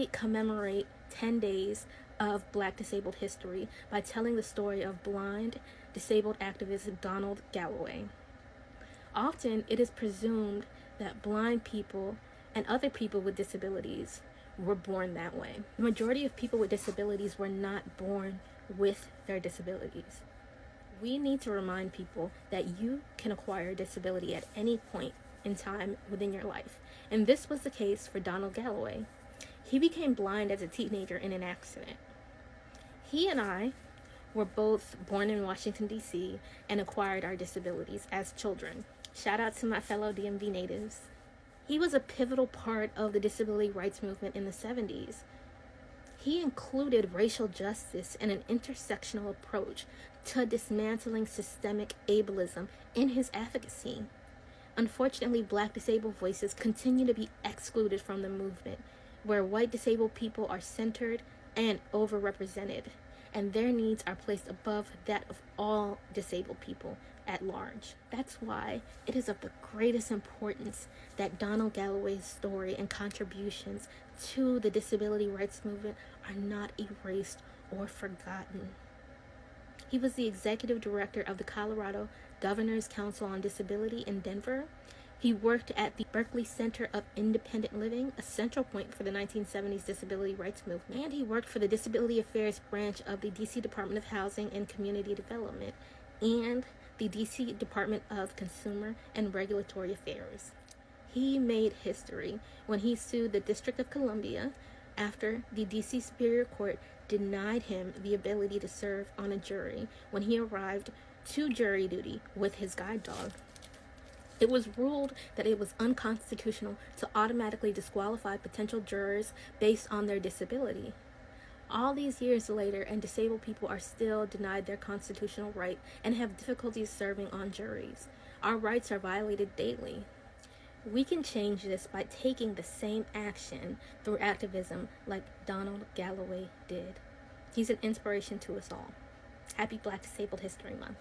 we commemorate 10 days of Black disabled history by telling the story of blind, disabled activist Donald Galloway. Often, it is presumed that blind people and other people with disabilities were born that way. The majority of people with disabilities were not born with their disabilities. We need to remind people that you can acquire a disability at any point in time within your life. And this was the case for Donald Galloway. He became blind as a teenager in an accident. He and I were both born in Washington, D.C. and acquired our disabilities as children. Shout out to my fellow DMV natives. He was a pivotal part of the disability rights movement in the 70s. He included racial justice and an intersectional approach to dismantling systemic ableism in his advocacy. Unfortunately, Black disabled voices continue to be excluded from the movement, where white disabled people are centered and overrepresented, and their needs are placed above that of all disabled people at large. That's why it is of the greatest importance that Donald Galloway's story and contributions to the disability rights movement are not erased or forgotten. He was the executive director of the Colorado Governor's Council on Disability in Denver. He worked at the Berkeley Center of Independent Living, a central point for the 1970s disability rights movement. And he worked for the Disability Affairs branch of the D.C. Department of Housing and Community Development and the D.C. Department of Consumer and Regulatory Affairs. He made history when he sued the District of Columbia after the D.C. Superior Court denied him the ability to serve on a jury when he arrived to jury duty with his guide dog. It was ruled that it was unconstitutional to automatically disqualify potential jurors based on their disability. All these years later, and disabled people are still denied their constitutional right and have difficulties serving on juries. Our rights are violated daily. We can change this by taking the same action through activism like Donald Galloway did. He's an inspiration to us all. Happy Black Disabled History Month.